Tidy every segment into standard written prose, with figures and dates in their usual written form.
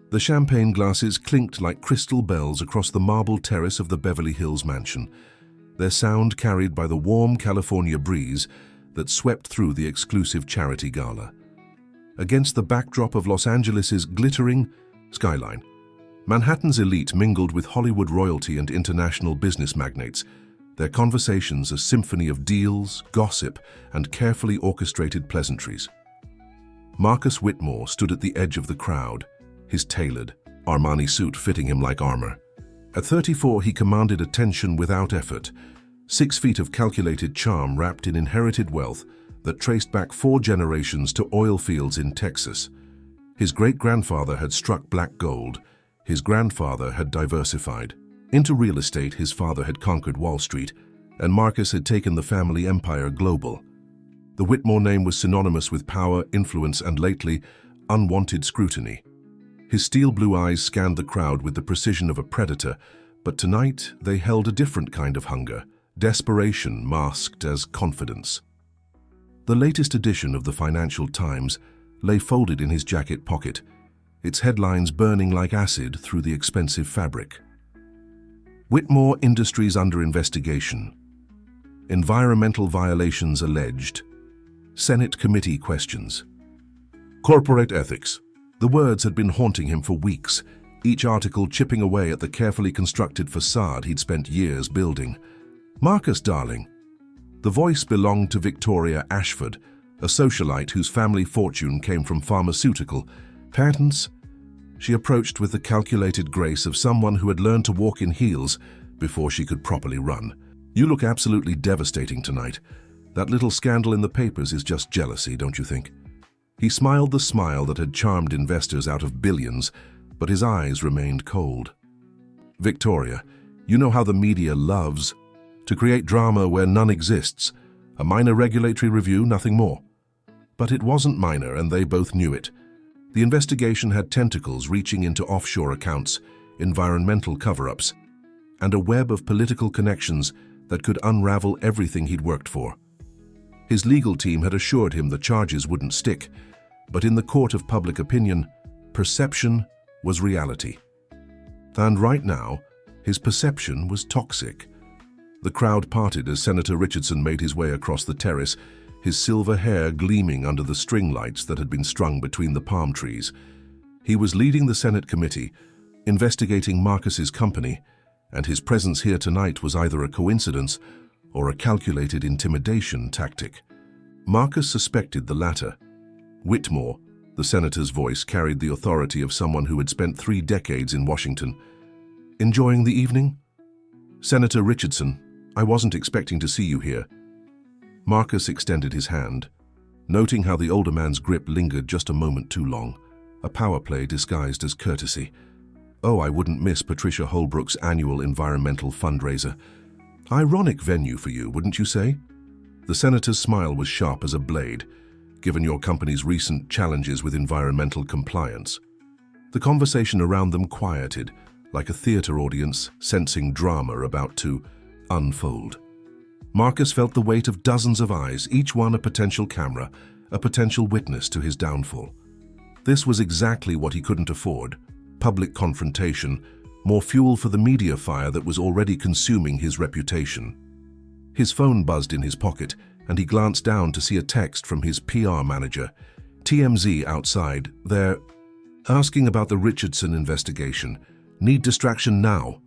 The champagne glasses clinked like crystal bells across the marble terrace of the Beverly Hills mansion, their sound carried by the warm California breeze that swept through the exclusive charity gala. Against the backdrop of Los Angeles's glittering skyline, Manhattan's elite mingled with Hollywood royalty and international business magnates, their conversations a symphony of deals, gossip, and carefully orchestrated pleasantries. Marcus Whitmore stood at the edge of the crowd, his tailored, Armani suit fitting him like armor. At 34, he commanded attention without effort, 6 feet of calculated charm wrapped in inherited wealth that traced back 4 generations to oil fields in Texas. His great-grandfather had struck black gold. His grandfather had diversified. Into real estate, his father had conquered Wall Street, and Marcus had taken the family empire global. The Whitmore name was synonymous with power, influence, and lately, unwanted scrutiny. His steel blue eyes scanned the crowd with the precision of a predator, but tonight they held a different kind of hunger, desperation masked as confidence. The latest edition of the Financial Times lay folded in his jacket pocket, its headlines burning like acid through the expensive fabric. Whitmore Industries under investigation. Environmental violations alleged. Senate committee questions. Corporate ethics. The words had been haunting him for weeks, each article chipping away at the carefully constructed facade he'd spent years building. Marcus, darling. The voice belonged to Victoria Ashford, a socialite whose family fortune came from pharmaceutical patents. She approached with the calculated grace of someone who had learned to walk in heels before she could properly run. You look absolutely devastating tonight. That little scandal in the papers is just jealousy, don't you think? He smiled the smile that had charmed investors out of billions, but his eyes remained cold. Victoria, you know how the media loves to create drama where none exists. A minor regulatory review, nothing more. But it wasn't minor, and they both knew it. The investigation had tentacles reaching into offshore accounts, environmental cover-ups, and a web of political connections that could unravel everything he'd worked for. His legal team had assured him the charges wouldn't stick, but in the court of public opinion, perception was reality. And right now, his perception was toxic. The crowd parted as Senator Richardson made his way across the terrace, his silver hair gleaming under the string lights that had been strung between the palm trees. He was leading the Senate committee, investigating Marcus's company, and his presence here tonight was either a coincidence or a calculated intimidation tactic. Marcus suspected the latter. Whitmore, the senator's voice carried the authority of someone who had spent 3 decades in Washington. Enjoying the evening? Senator Richardson, I wasn't expecting to see you here. Marcus extended his hand, noting how the older man's grip lingered just a moment too long, a power play disguised as courtesy. Oh, I wouldn't miss Patricia Holbrook's annual environmental fundraiser. Ironic venue for you, wouldn't you say? The senator's smile was sharp as a blade, given your company's recent challenges with environmental compliance. The conversation around them quieted, like a theater audience sensing drama about to unfold. Marcus felt the weight of dozens of eyes, each one a potential camera, a potential witness to his downfall. This was exactly what he couldn't afford: public confrontation, more fuel for the media fire that was already consuming his reputation. His phone buzzed in his pocket, and he glanced down to see a text from his PR manager, TMZ outside. They're asking about the Richardson investigation. Need distraction now.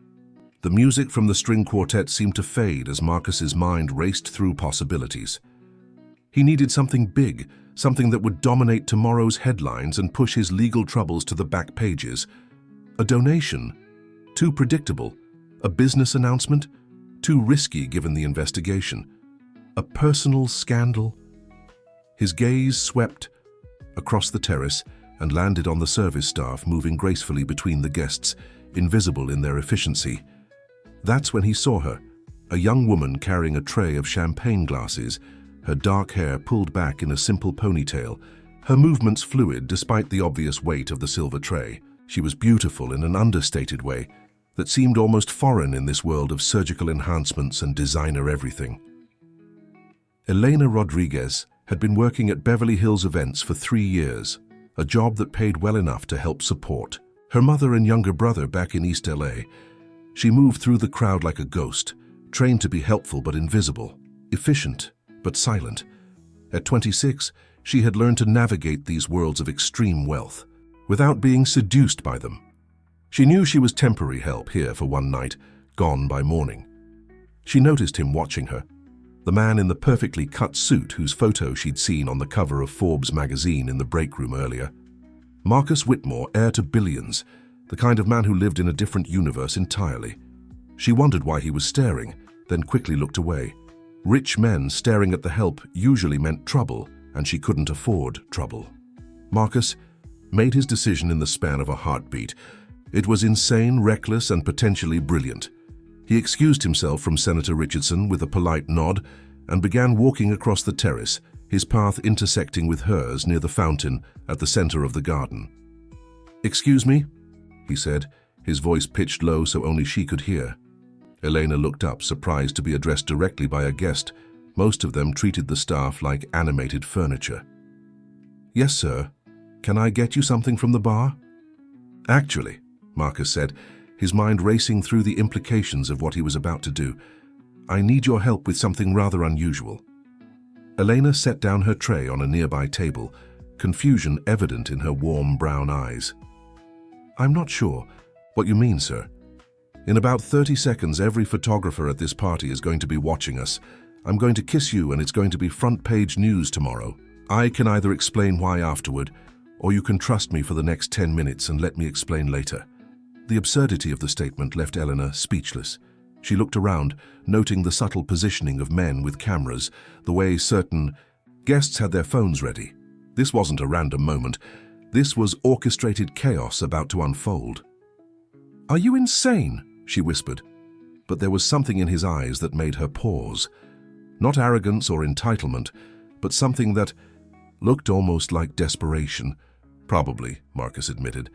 The music from the string quartet seemed to fade as Marcus's mind raced through possibilities. He needed something big, something that would dominate tomorrow's headlines and push his legal troubles to the back pages. A donation? Too predictable. A business announcement? Too risky given the investigation. A personal scandal? His gaze swept across the terrace and landed on the service staff moving gracefully between the guests, invisible in their efficiency. That's when he saw her, a young woman carrying a tray of champagne glasses, her dark hair pulled back in a simple ponytail, her movements fluid despite the obvious weight of the silver tray. She was beautiful in an understated way that seemed almost foreign in this world of surgical enhancements and designer everything. Elena Rodriguez had been working at Beverly Hills events for 3 years, a job that paid well enough to help support Her mother and younger brother back in East LA. She moved through the crowd like a ghost, trained to be helpful but invisible, efficient but silent. At 26, she had learned to navigate these worlds of extreme wealth without being seduced by them. She knew she was temporary help here for one night, gone by morning. She noticed him watching her, the man in the perfectly cut suit whose photo she'd seen on the cover of Forbes magazine in the break room earlier. Marcus Whitmore, heir to billions, the kind of man who lived in a different universe entirely. She wondered why he was staring, then quickly looked away. Rich men staring at the help usually meant trouble, and she couldn't afford trouble. Marcus made his decision in the span of a heartbeat. It was insane, reckless, and potentially brilliant. He excused himself from Senator Richardson with a polite nod and began walking across the terrace, his path intersecting with hers near the fountain at the center of the garden. "Excuse me?" he said, his voice pitched low so only she could hear. Elena looked up, surprised to be addressed directly by a guest. Most of them treated the staff like animated furniture. "Yes, sir. Can I get you something from the bar?" "Actually," Marcus said, his mind racing through the implications of what he was about to do, "I need your help with something rather unusual." Elena set down her tray on a nearby table, confusion evident in her warm brown eyes. "I'm not sure what you mean, sir. In about 30 seconds, every photographer at this party is going to be watching us. I'm going to kiss you and it's going to be front-page news tomorrow. I can either explain why afterward, or you can trust me for the next 10 minutes and let me explain later." The absurdity of the statement left Eleanor speechless. She looked around, noting the subtle positioning of men with cameras, the way certain guests had their phones ready. This wasn't a random moment. This was orchestrated chaos about to unfold. "Are you insane?" she whispered. But there was something in his eyes that made her pause. Not arrogance or entitlement, but something that looked almost like desperation. "Probably," Marcus admitted.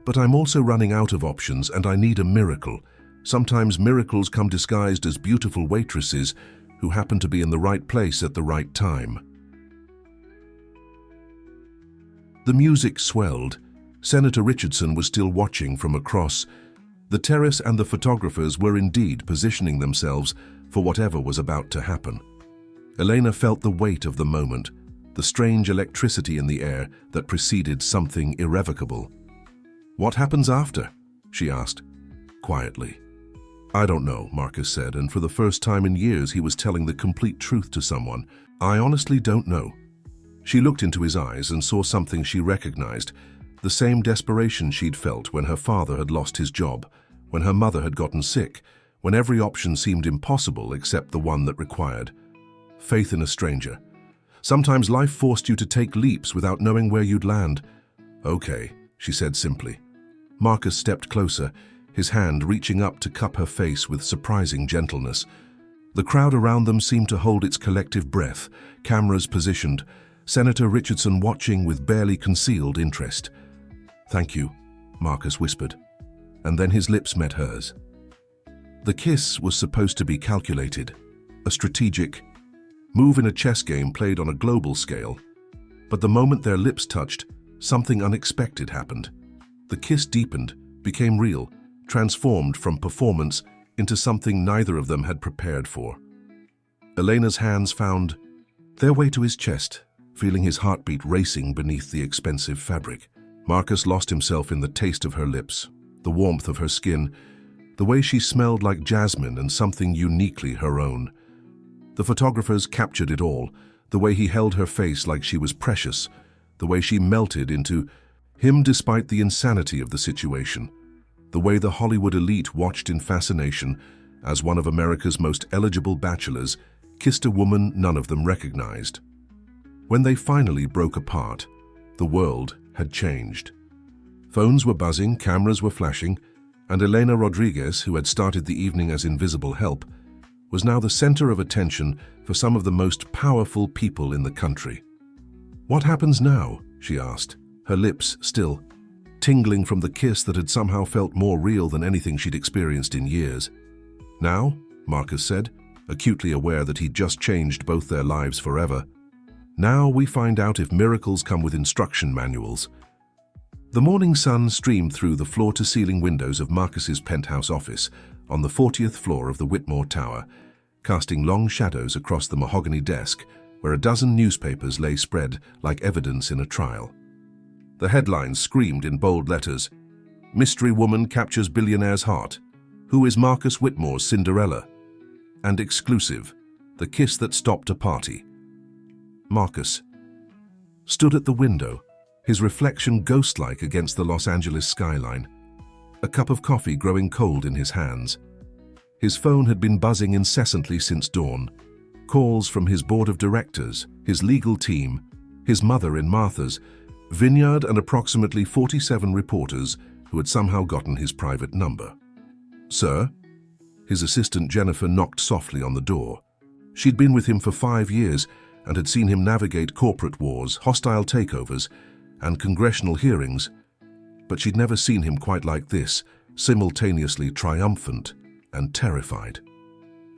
"But I'm also running out of options and I need a miracle. Sometimes miracles come disguised as beautiful waitresses who happen to be in the right place at the right time." The music swelled. Senator Richardson was still watching from across. The terrace and the photographers were indeed positioning themselves for whatever was about to happen. Elena felt the weight of the moment, the strange electricity in the air that preceded something irrevocable. "What happens after?" she asked, quietly. "I don't know," Marcus said, and for the first time in years he was telling the complete truth to someone. "I honestly don't know." She looked into his eyes and saw something she recognized, the same desperation she'd felt when her father had lost his job, when her mother had gotten sick, when every option seemed impossible except the one that required faith in a stranger. Sometimes life forced you to take leaps without knowing where you'd land. "Okay," she said simply. Marcus stepped closer, his hand reaching up to cup her face with surprising gentleness. The crowd around them seemed to hold its collective breath, cameras positioned, Senator Richardson watching with barely concealed interest. "Thank you," Marcus whispered, and then his lips met hers. The kiss was supposed to be calculated, a strategic move in a chess game played on a global scale. But the moment their lips touched, something unexpected happened. The kiss deepened, became real, transformed from performance into something neither of them had prepared for. Elena's hands found their way to his chest, feeling his heartbeat racing beneath the expensive fabric. Marcus lost himself in the taste of her lips, the warmth of her skin, the way she smelled like jasmine and something uniquely her own. The photographers captured it all, the way he held her face like she was precious, the way she melted into him despite the insanity of the situation, the way the Hollywood elite watched in fascination as one of America's most eligible bachelors kissed a woman none of them recognized. When they finally broke apart, the world had changed. Phones were buzzing, cameras were flashing, and Elena Rodriguez, who had started the evening as invisible help, was now the center of attention for some of the most powerful people in the country. "What happens now?" she asked, her lips still tingling from the kiss that had somehow felt more real than anything she'd experienced in years. "Now," Marcus said, acutely aware that he'd just changed both their lives forever. "Now we find out if miracles come with instruction manuals." The morning sun streamed through the floor-to-ceiling windows of Marcus's penthouse office on the 40th floor of the Whitmore Tower, casting long shadows across the mahogany desk where a dozen newspapers lay spread like evidence in a trial. The headlines screamed in bold letters, "Mystery woman captures billionaire's heart. Who is Marcus Whitmore's Cinderella?" And exclusive, the kiss that stopped a party. Marcus stood at the window, his reflection ghost-like against the Los Angeles skyline, a cup of coffee growing cold in his hands. His phone had been buzzing incessantly since dawn. Calls from his board of directors, his legal team, his mother in Martha's, Vineyard, and approximately 47 reporters who had somehow gotten his private number. "Sir?" His assistant Jennifer knocked softly on the door. She'd been with him for 5 years and had seen him navigate corporate wars, hostile takeovers, and congressional hearings, but she'd never seen him quite like this, simultaneously triumphant and terrified.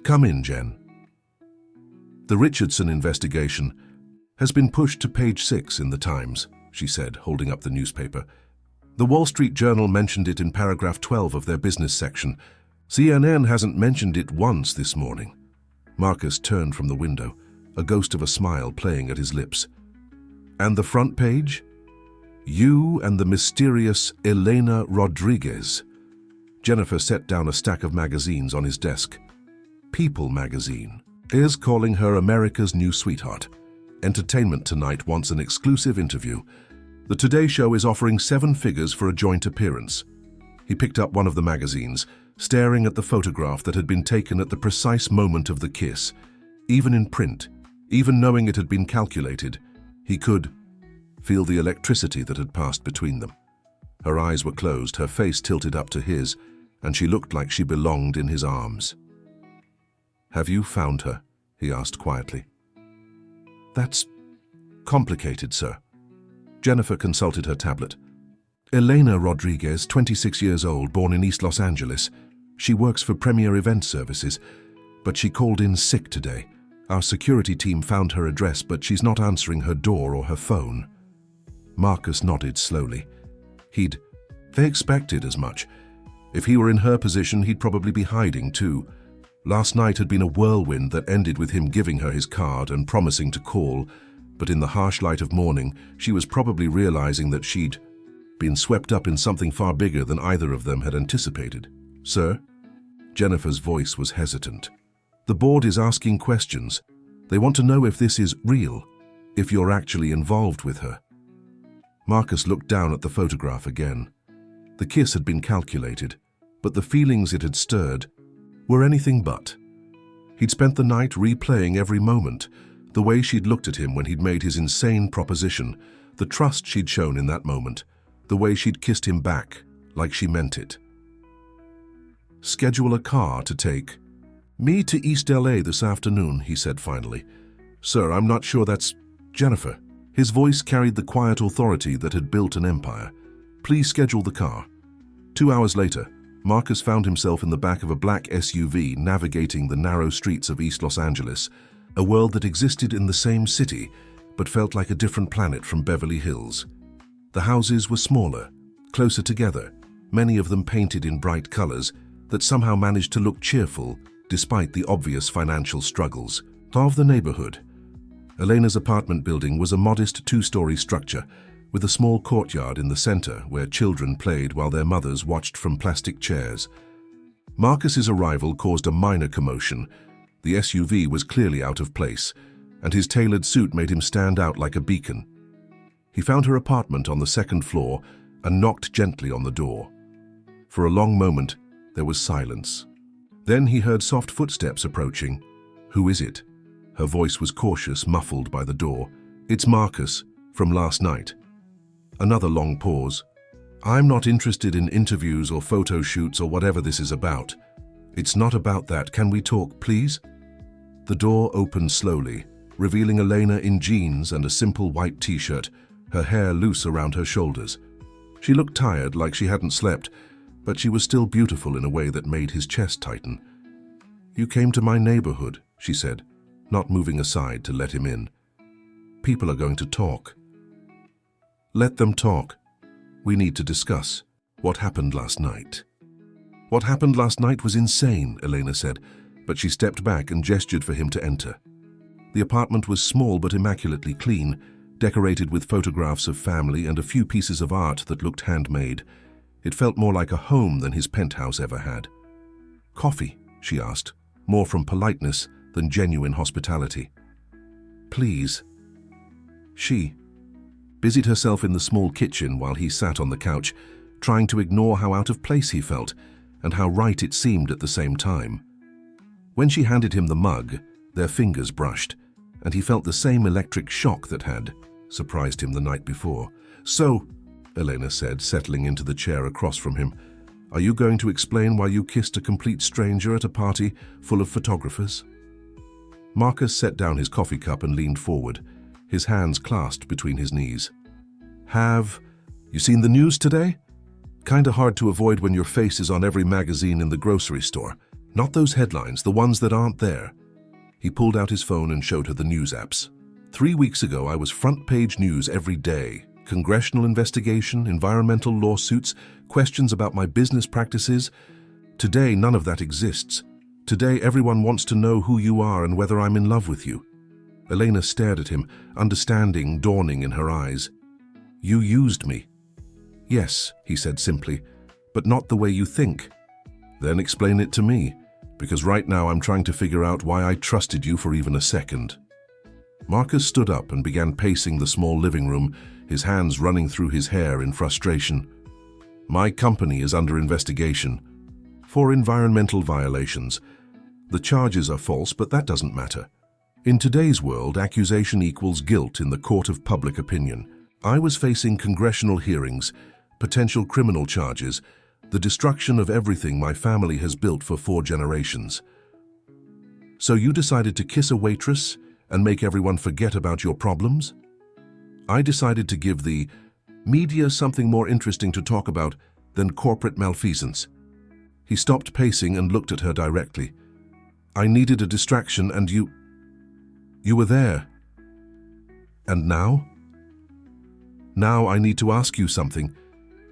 "Come in, Jen." "The Richardson investigation has been pushed to page 6 in the Times," she said, holding up the newspaper. "The Wall Street Journal mentioned it in paragraph 12 of their business section. CNN hasn't mentioned it once this morning." Marcus turned from the window, a ghost of a smile playing at his lips. "And the front page? You and the mysterious Elena Rodriguez." Jennifer set down a stack of magazines on his desk. People magazine is calling her America's new sweetheart. Entertainment Tonight wants an exclusive interview. The Today Show is offering 7 figures for a joint appearance. He picked up one of the magazines, staring at the photograph that had been taken at the precise moment of the kiss. Even in print, even knowing it had been calculated, he could feel the electricity that had passed between them. Her eyes were closed, her face tilted up to his, and she looked like she belonged in his arms. "Have you found her?" he asked quietly. "That's complicated, sir." Jennifer consulted her tablet. "Elena Rodriguez, 26 years old, born in East Los Angeles. She works for Premier Event Services, but she called in sick today. Our security team found her address, but she's not answering her door or her phone." Marcus nodded slowly. They expected as much. If he were in her position, he'd probably be hiding too. Last night had been a whirlwind that ended with him giving her his card and promising to call, but in the harsh light of morning, she was probably realizing that she'd been swept up in something far bigger than either of them had anticipated. "Sir?" Jennifer's voice was hesitant. "The board is asking questions. They want to know if this is real, if you're actually involved with her." Marcus looked down at the photograph again. The kiss had been calculated, but the feelings it had stirred were anything but. He'd spent the night replaying every moment, the way she'd looked at him when he'd made his insane proposition, the trust she'd shown in that moment, the way she'd kissed him back, like she meant it. "Schedule a car to take me to East LA this afternoon," he said finally. "Sir, I'm not sure that's Jennifer." His voice carried the quiet authority that had built an empire. "Please schedule the car." 2 hours later, Marcus found himself in the back of a black SUV navigating the narrow streets of East Los Angeles, a world that existed in the same city but felt like a different planet from Beverly Hills. The houses were smaller, closer together, many of them painted in bright colors that somehow managed to look cheerful despite the obvious financial struggles of the neighborhood. Elena's apartment building was a modest 2-story structure with a small courtyard in the center where children played while their mothers watched from plastic chairs. Marcus's arrival caused a minor commotion. The SUV was clearly out of place, and his tailored suit made him stand out like a beacon. He found her apartment on the 2nd floor and knocked gently on the door. For a long moment, there was silence. Then he heard soft footsteps approaching. "Who is it?" Her voice was cautious, muffled by the door. "It's Marcus, from last night." Another long pause. "I'm not interested in interviews or photo shoots or whatever this is about. It's not about that. Can we talk, please?" The door opened slowly, revealing Elena in jeans and a simple white t-shirt, her hair loose around her shoulders. She looked tired, like she hadn't slept, but she was still beautiful in a way that made his chest tighten. "You came to my neighborhood," she said, not moving aside to let him in. "People are going to talk." "Let them talk." We need to discuss what happened last night. What happened last night was insane, Elena said, but she stepped back and gestured for him to enter. The apartment was small but immaculately clean, decorated with photographs of family and a few pieces of art that looked handmade. It felt more like a home than his penthouse ever had. "Coffee?" she asked, more from politeness than genuine hospitality. "Please." She busied herself in the small kitchen while he sat on the couch, trying to ignore how out of place he felt and how right it seemed at the same time. When she handed him the mug, their fingers brushed, and he felt the same electric shock that had surprised him the night before. "So," Elena said, settling into the chair across from him, "are you going to explain why you kissed a complete stranger at a party full of photographers?" Marcus set down his coffee cup and leaned forward, his hands clasped between his knees. "Have you seen the news today? Kinda hard to avoid when your face is on every magazine in the grocery store. Not those headlines, the ones that aren't there." He pulled out his phone and showed her the news apps. 3 weeks ago, I was front-page news every day. Congressional investigation, environmental lawsuits, questions about my business practices. Today, none of that exists. Today, everyone wants to know who you are and whether I'm in love with you." Elena stared at him, understanding dawning in her eyes. "You used me." "Yes," he said simply, "but not the way you think." "Then explain it to me, because right now I'm trying to figure out why I trusted you for even a second." Marcus stood up and began pacing the small living room, his hands running through his hair in frustration. "My company is under investigation for environmental violations. The charges are false, but that doesn't matter. In today's world, accusation equals guilt in the court of public opinion. I was facing congressional hearings, potential criminal charges, the destruction of everything my family has built for 4 generations. So you decided to kiss a waitress and make everyone forget about your problems? I decided to give the media something more interesting to talk about than corporate malfeasance." He stopped pacing and looked at her directly. "I needed a distraction and you were there. And now? Now I need to ask you something,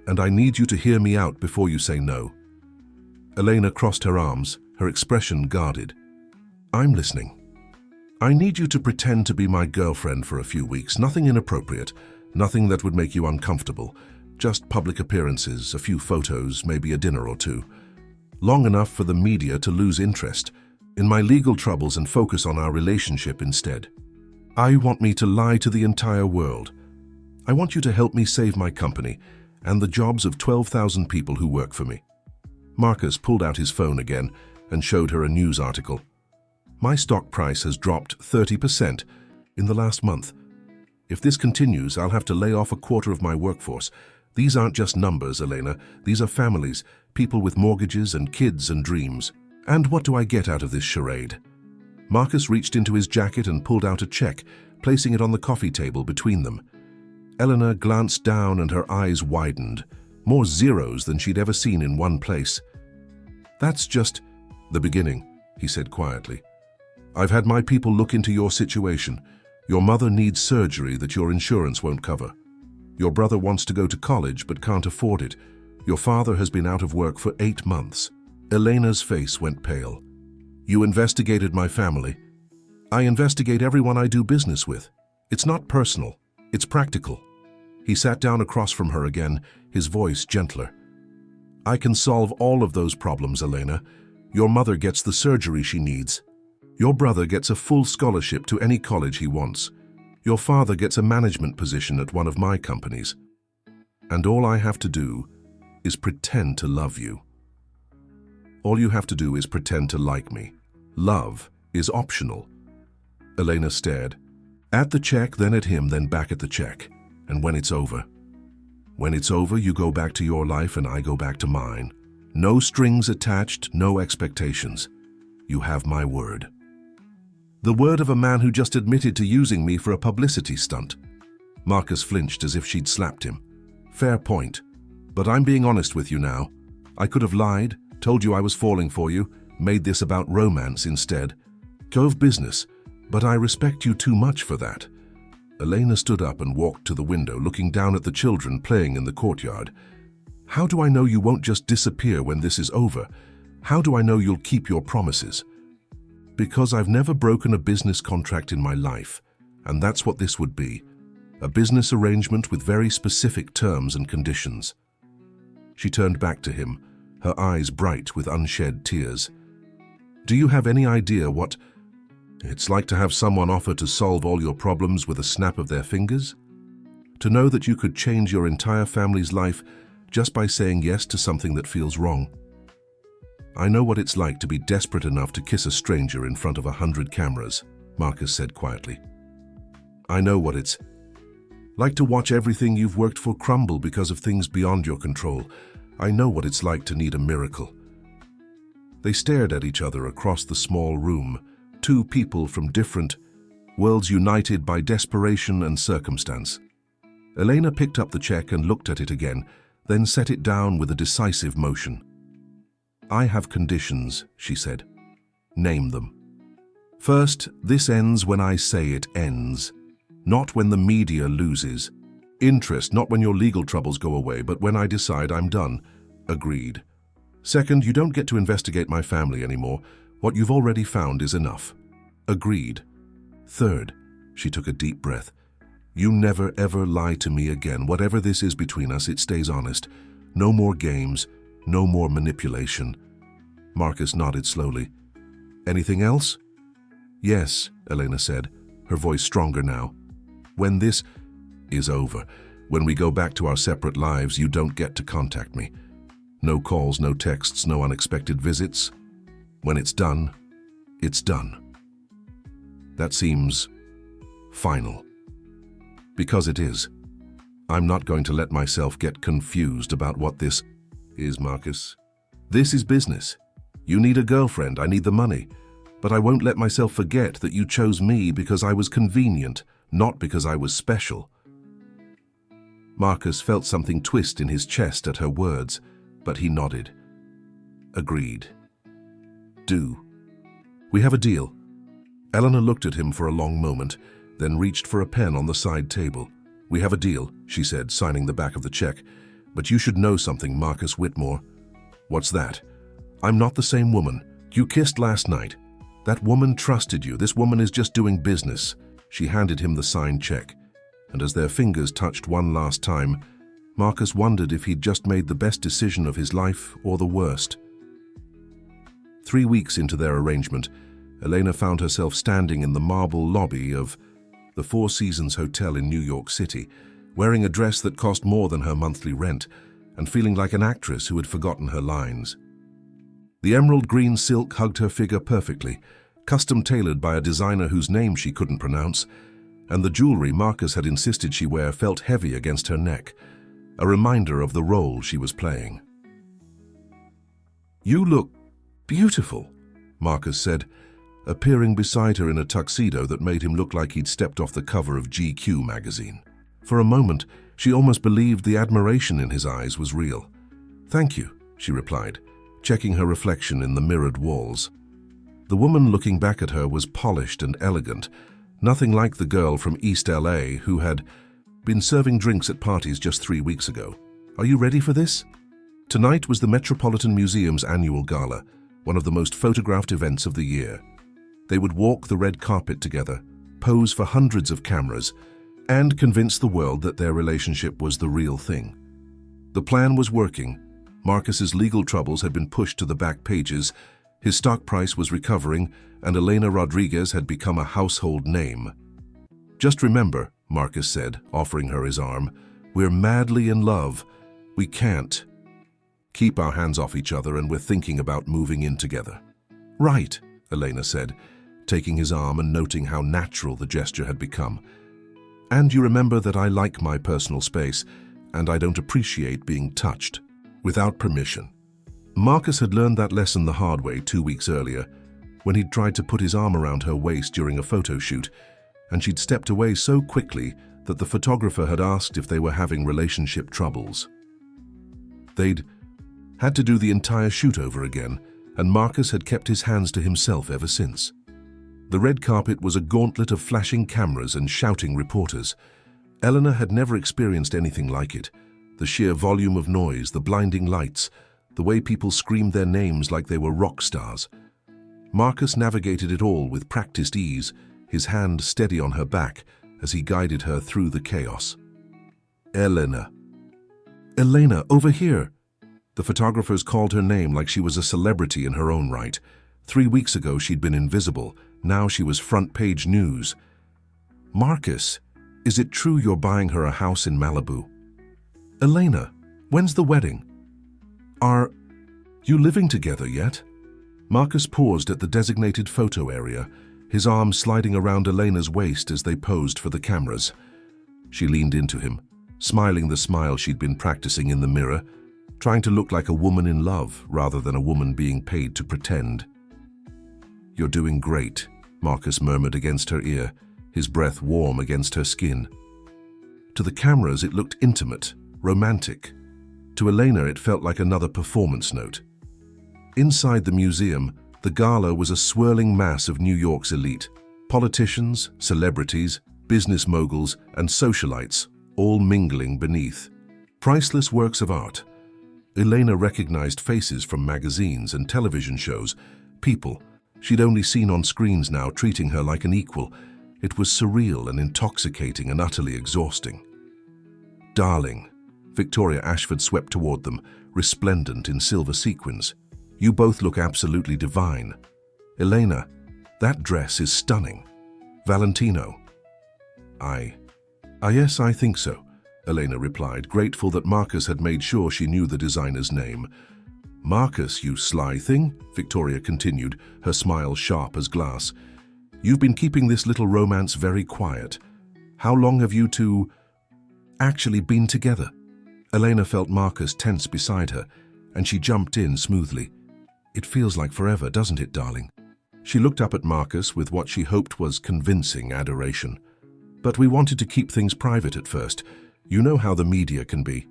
and I need you to hear me out before you say no." Elena crossed her arms, her expression guarded. "I'm listening. I need you to pretend to be my girlfriend for a few weeks, nothing inappropriate, nothing that would make you uncomfortable, just public appearances, a few photos, maybe a dinner or two. Long enough for the media to lose interest in my legal troubles and focus on our relationship instead. I want me to lie to the entire world. I want you to help me save my company and the jobs of 12,000 people who work for me." Marcus pulled out his phone again and showed her a news article. "My stock price has dropped 30% in the last month. If this continues, I'll have to lay off a quarter of my workforce. These aren't just numbers, Elena. These are families, people with mortgages and kids and dreams. And what do I get out of this charade?" Marcus reached into his jacket and pulled out a check, placing it on the coffee table between them. Eleanor glanced down and her eyes widened, more zeros than she'd ever seen in one place. "That's just the beginning," he said quietly. "I've had my people look into your situation. Your mother needs surgery that your insurance won't cover. Your brother wants to go to college but can't afford it. Your father has been out of work for 8 months. Elena's face went pale. "You investigated my family. I investigate everyone I do business with. It's not personal, it's practical." He sat down across from her again, his voice gentler. "I can solve all of those problems, Elena. Your mother gets the surgery she needs. Your brother gets a full scholarship to any college he wants. Your father gets a management position at one of my companies. And all I have to do is pretend to love you. All you have to do is pretend to like me. Love is optional." Elena stared. At the check, then at him, then back at the check. "And when it's over? When it's over, you go back to your life and I go back to mine. No strings attached, no expectations. You have my word." The word of a man who just admitted to using me for a publicity stunt. Marcus flinched as if she'd slapped him. "Fair point. But I'm being honest with you now. I could have lied, told you I was falling for you, made this about romance instead. Go of business, but I respect you too much for that. Elena stood up and walked to the window, looking down at the children playing in the courtyard. How do I know you won't just disappear when this is over? How do I know you'll keep your promises? Because I've never broken a business contract in my life, and that's what this would be. A business arrangement with very specific terms and conditions. She turned back to him, her eyes bright with unshed tears. Do you have any idea what it's like to have someone offer to solve all your problems with a snap of their fingers? To know that you could change your entire family's life just by saying yes to something that feels wrong? I know what it's like to be desperate enough to kiss a stranger in front of 100 cameras, Marcus said quietly. I know what it's like to watch everything you've worked for crumble because of things beyond your control. I know what it's like to need a miracle. They stared at each other across the small room, two people from different worlds united by desperation and circumstance. Elena picked up the check and looked at it again, then set it down with a decisive motion. I have conditions, she said. Name them. First, this ends when I say it ends, not when the media loses. Interest, not when your legal troubles go away, but when I decide I'm done. Agreed. Second, you don't get to investigate my family anymore. What you've already found is enough. Agreed. Third, she took a deep breath. You never ever lie to me again. Whatever this is between us, it stays honest. No more games, no more manipulation. Marcus nodded slowly. Anything else? Yes, Elena said, her voice stronger now. When this is over, when we go back to our separate lives, you don't get to contact me. No calls, no texts, no unexpected visits. When it's done, it's done. That seems final. Because it is. I'm not going to let myself get confused about what this is, Marcus. This is business. You need a girlfriend, I need the money. But I won't let myself forget that you chose me because I was convenient, not because I was special. Marcus felt something twist in his chest at her words, but he nodded. Agreed. Do. We have a deal. Eleanor looked at him for a long moment, then reached for a pen on the side table. We have a deal, she said, signing the back of the check. But you should know something, Marcus Whitmore. What's that? I'm not the same woman. You kissed last night. That woman trusted you. This woman is just doing business. She handed him the signed check. And as their fingers touched one last time, Marcus wondered if he'd just made the best decision of his life or the worst. 3 weeks into their arrangement, Elena found herself standing in the marble lobby of the Four Seasons Hotel in New York City, wearing a dress that cost more than her monthly rent, and feeling like an actress who had forgotten her lines. The emerald green silk hugged her figure perfectly, custom-tailored by a designer whose name she couldn't pronounce, and the jewelry Marcus had insisted she wear felt heavy against her neck, a reminder of the role she was playing. You look beautiful, Marcus said, appearing beside her in a tuxedo that made him look like he'd stepped off the cover of GQ magazine. For a moment, she almost believed the admiration in his eyes was real. Thank you, she replied, checking her reflection in the mirrored walls. The woman looking back at her was polished and elegant, nothing like the girl from East LA who had been serving drinks at parties just 3 weeks ago. Are you ready for this? Tonight was the Metropolitan Museum's annual gala, one of the most photographed events of the year. They would walk the red carpet together, pose for hundreds of cameras, and convince the world that their relationship was the real thing. The plan was working. Marcus's legal troubles had been pushed to the back pages, his stock price was recovering, and Elena Rodriguez had become a household name. Just remember, Marcus said, offering her his arm, we're madly in love. We can't keep our hands off each other, and we're thinking about moving in together. Right, Elena said, taking his arm and noting how natural the gesture had become. And you remember that I like my personal space, and I don't appreciate being touched without permission. Marcus had learned that lesson the hard way 2 weeks earlier, when he'd tried to put his arm around her waist during a photo shoot, and she'd stepped away so quickly that the photographer had asked if they were having relationship troubles. They'd had to do the entire shoot over again, and Marcus had kept his hands to himself ever since. The red carpet was a gauntlet of flashing cameras and shouting reporters. Eleanor had never experienced anything like it. The sheer volume of noise, the blinding lights, the way people screamed their names like they were rock stars. Marcus navigated it all with practiced ease, his hand steady on her back as he guided her through the chaos. Elena. Elena, over here! The photographers called her name like she was a celebrity in her own right. 3 weeks ago she'd been invisible. Now she was front-page news. Marcus, is it true you're buying her a house in Malibu? Elena, when's the wedding? Are you living together yet? Marcus paused at the designated photo area, his arm sliding around Elena's waist as they posed for the cameras. She leaned into him, smiling the smile she'd been practicing in the mirror, trying to look like a woman in love rather than a woman being paid to pretend. You're doing great, Marcus murmured against her ear, his breath warm against her skin. To the cameras it looked intimate, romantic. To Elena it felt like another performance note. Inside the museum, the gala was a swirling mass of New York's elite. Politicians, celebrities, business moguls, and socialites, all mingling beneath. Priceless works of art. Elena recognized faces from magazines and television shows, people she'd only seen on screens now treating her like an equal. It was surreal and intoxicating and utterly exhausting. Darling, Victoria Ashford swept toward them, resplendent in silver sequins. You both look absolutely divine. Elena, that dress is stunning. Valentino. Yes, I think so, Elena replied, grateful that Marcus had made sure she knew the designer's name. Marcus, you sly thing, Victoria continued, her smile sharp as glass. You've been keeping this little romance very quiet. How long have you two actually been together? Elena felt Marcus tense beside her, and she jumped in smoothly. It feels like forever, doesn't it, darling? She looked up at Marcus with what she hoped was convincing adoration. But we wanted to keep things private at first. You know how the media can be.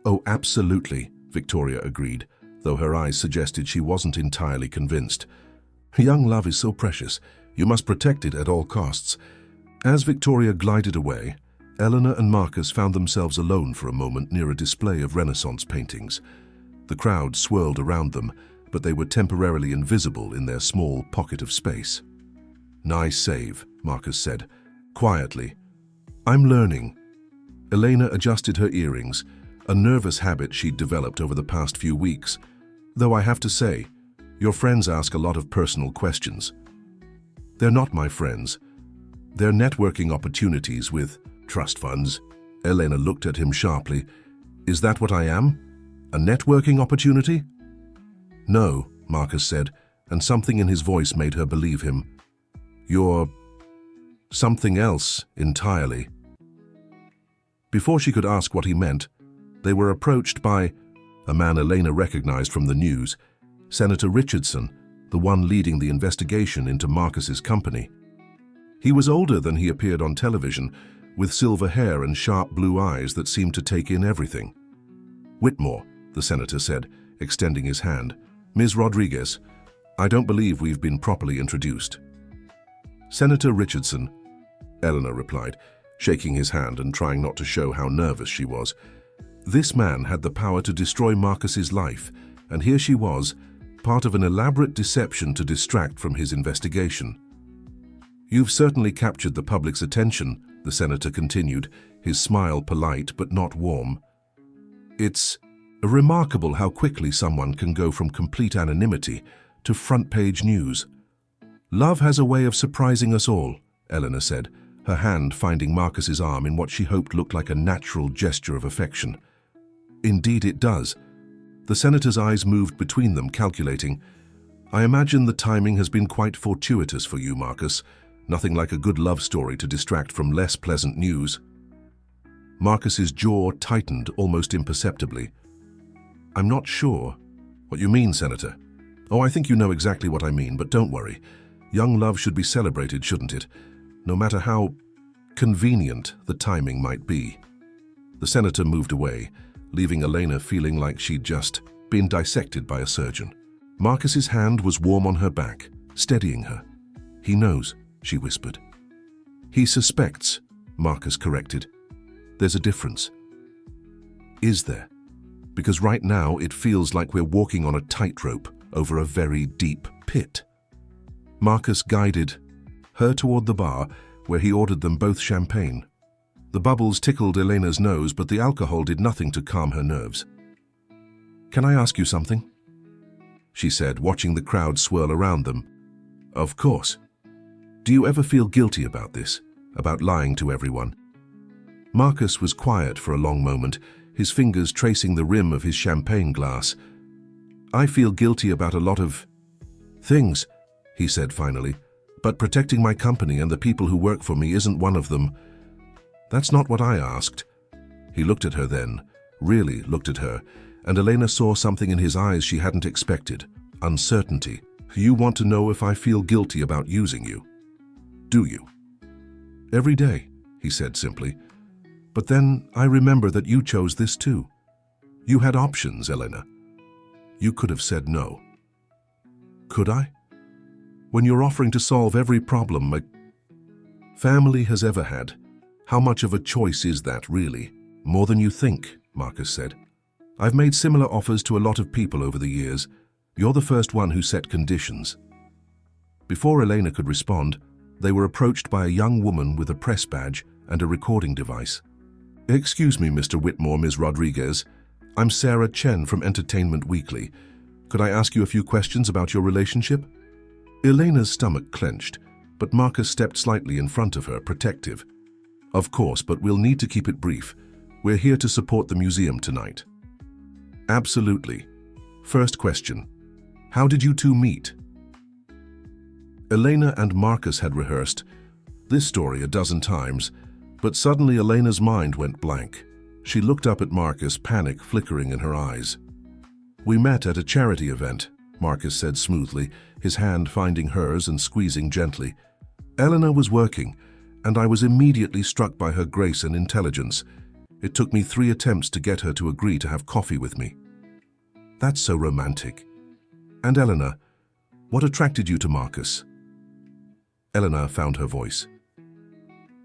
Oh, absolutely, Victoria agreed, though her eyes suggested she wasn't entirely convinced. Young love is so precious. You must protect it at all costs. As Victoria glided away, Eleanor and Marcus found themselves alone for a moment near a display of Renaissance paintings. The crowd swirled around them, but they were temporarily invisible in their small pocket of space. Nice save, Marcus said, quietly. I'm learning. Elena adjusted her earrings, a nervous habit she'd developed over the past few weeks. Though I have to say, your friends ask a lot of personal questions. They're not my friends. They're networking opportunities with trust funds. Elena looked at him sharply. Is that what I am? A networking opportunity? No, Marcus said, and something in his voice made her believe him. You're something else entirely. Before she could ask what he meant, they were approached by a man Elena recognized from the news, Senator Richardson, the one leading the investigation into Marcus's company. He was older than he appeared on television, with silver hair and sharp blue eyes that seemed to take in everything. Whitmore, the senator said, extending his hand. Ms. Rodriguez, I don't believe we've been properly introduced. Senator Richardson, Eleanor replied, shaking his hand and trying not to show how nervous she was. This man had the power to destroy Marcus's life, and here she was, part of an elaborate deception to distract from his investigation. You've certainly captured the public's attention, the senator continued, his smile polite but not warm. It's remarkable how quickly someone can go from complete anonymity to front-page news. Love has a way of surprising us all, Eleanor said, her hand finding Marcus's arm in what she hoped looked like a natural gesture of affection. Indeed it does. The senator's eyes moved between them, calculating. I imagine the timing has been quite fortuitous for you, Marcus. Nothing like a good love story to distract from less pleasant news. Marcus's jaw tightened almost imperceptibly. I'm not sure. What you mean, Senator? Oh, I think you know exactly what I mean, but don't worry. Young love should be celebrated, shouldn't it? No matter how convenient the timing might be. The senator moved away, leaving Elena feeling like she'd just been dissected by a surgeon. Marcus's hand was warm on her back, steadying her. He knows, she whispered. He suspects, Marcus corrected. There's a difference. Is there? Because right now it feels like we're walking on a tightrope over a very deep pit. Marcus guided her toward the bar, where he ordered them both champagne. The bubbles tickled Elena's nose, but the alcohol did nothing to calm her nerves. Can I ask you something? She said, watching the crowd swirl around them. Of course. Do you ever feel guilty about this, about lying to everyone? Marcus was quiet for a long moment, his fingers tracing the rim of his champagne glass. I feel guilty about a lot of things, he said finally, but protecting my company and the people who work for me isn't one of them. That's not what I asked. He looked at her then, really looked at her, and Elena saw something in his eyes she hadn't expected, uncertainty. You want to know if I feel guilty about using you? Do you? Every day, he said simply. But then I remember that you chose this too. You had options, Elena. You could have said no. Could I? When you're offering to solve every problem my family has ever had, how much of a choice is that, really? More than you think, Marcus said. I've made similar offers to a lot of people over the years. You're the first one who set conditions. Before Elena could respond, they were approached by a young woman with a press badge and a recording device. Excuse me, Mr. Whitmore, Ms. Rodriguez. I'm Sarah Chen from Entertainment Weekly. Could I ask you a few questions about your relationship? Elena's stomach clenched, but Marcus stepped slightly in front of her, protective. Of course, but we'll need to keep it brief. We're here to support the museum tonight. Absolutely. First question. How did you two meet? Elena and Marcus had rehearsed this story a dozen times, but suddenly Elena's mind went blank. She looked up at Marcus, panic flickering in her eyes. We met at a charity event, Marcus said smoothly, his hand finding hers and squeezing gently. Elena was working, and I was immediately struck by her grace and intelligence. It took me 3 attempts to get her to agree to have coffee with me. That's so romantic. And Elena, what attracted you to Marcus? Elena found her voice.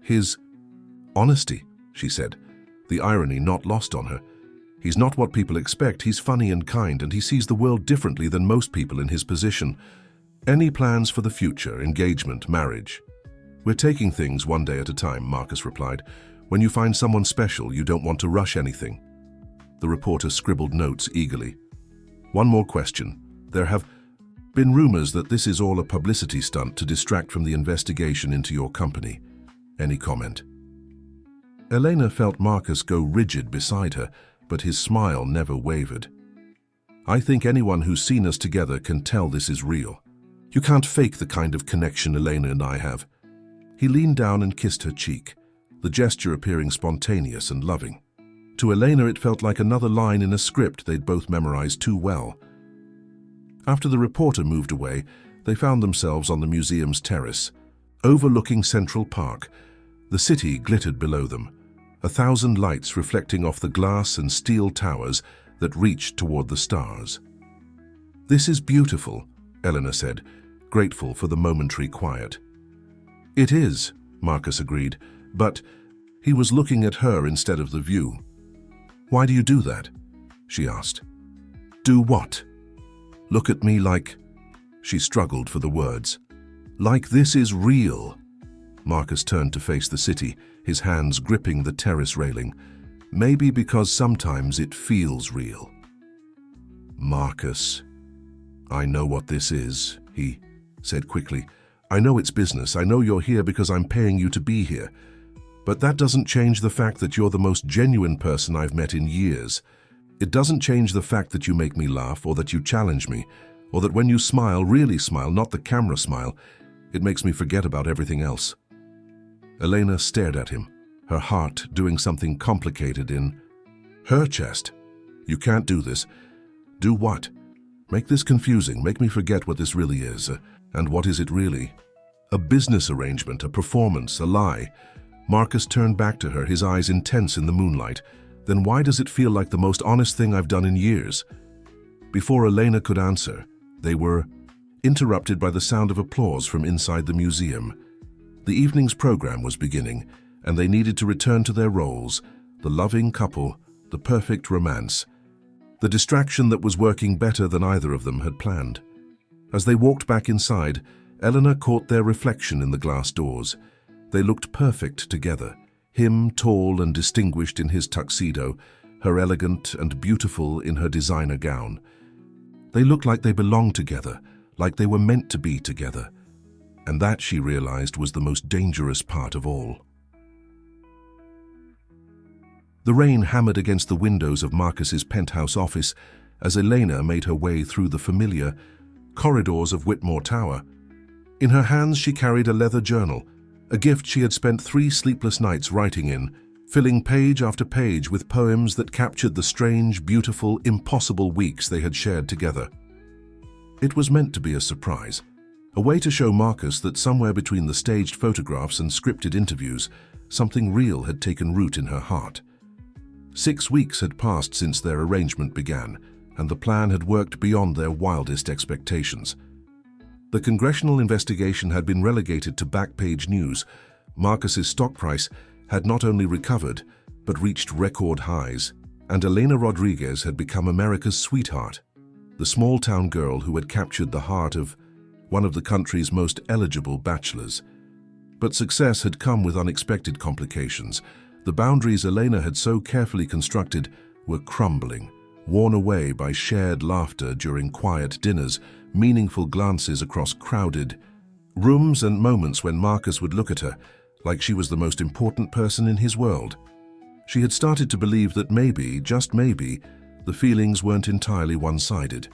His honesty, she said, the irony not lost on her. He's not what people expect. He's funny and kind, and he sees the world differently than most people in his position. Any plans for the future, engagement, marriage? We're taking things one day at a time, Marcus replied. When you find someone special, you don't want to rush anything. The reporter scribbled notes eagerly. One more question. There have been rumors that this is all a publicity stunt to distract from the investigation into your company. Any comment? Elena felt Marcus go rigid beside her, but his smile never wavered. I think anyone who's seen us together can tell this is real. You can't fake the kind of connection Elena and I have. He leaned down and kissed her cheek, the gesture appearing spontaneous and loving. To Elena, it felt like another line in a script they'd both memorized too well. After the reporter moved away, they found themselves on the museum's terrace, overlooking Central Park. The city glittered below them, 1,000 lights reflecting off the glass and steel towers that reached toward the stars. This is beautiful, Elena said, grateful for the momentary quiet. It is, Marcus agreed, but he was looking at her instead of the view. Why do you do that? She asked. Do what? Look at me like... She struggled for the words. Like this is real. Marcus turned to face the city, his hands gripping the terrace railing. Maybe because sometimes it feels real. Marcus, I know what this is, he said quickly. I know it's business. I know you're here because I'm paying you to be here. But that doesn't change the fact that you're the most genuine person I've met in years. It doesn't change the fact that you make me laugh, or that you challenge me, or that when you smile, really smile, not the camera smile, it makes me forget about everything else. Elena stared at him, her heart doing something complicated in her chest. You can't do this. Do what? Make this confusing, make me forget what this really is. And what is it really? A business arrangement, a performance, a lie. Marcus turned back to her, his eyes intense in the moonlight. Then why does it feel like the most honest thing I've done in years? Before Elena could answer, they were interrupted by the sound of applause from inside the museum. The evening's program was beginning, and they needed to return to their roles, the loving couple, the perfect romance, the distraction that was working better than either of them had planned. As they walked back inside, Eleanor caught their reflection in the glass doors. They looked perfect together, him tall and distinguished in his tuxedo, her elegant and beautiful in her designer gown. They looked like they belonged together, like they were meant to be together. And that, she realized, was the most dangerous part of all. The rain hammered against the windows of Marcus's penthouse office as Elena made her way through the familiar corridors of Whitmore Tower. In her hands she carried a leather journal, a gift she had spent 3 sleepless nights writing in, filling page after page with poems that captured the strange, beautiful, impossible weeks they had shared together. It was meant to be a surprise, a way to show Marcus that somewhere between the staged photographs and scripted interviews, something real had taken root in her heart. 6 weeks had passed since their arrangement began, and the plan had worked beyond their wildest expectations. The congressional investigation had been relegated to back-page news. Marcus's stock price had not only recovered, but reached record highs, and Elena Rodriguez had become America's sweetheart, the small-town girl who had captured the heart of one of the country's most eligible bachelors. But success had come with unexpected complications. The boundaries Elena had so carefully constructed were crumbling, worn away by shared laughter during quiet dinners, meaningful glances across crowded rooms, and moments when Marcus would look at her like she was the most important person in his world. She had started to believe that maybe, just maybe, the feelings weren't entirely one-sided.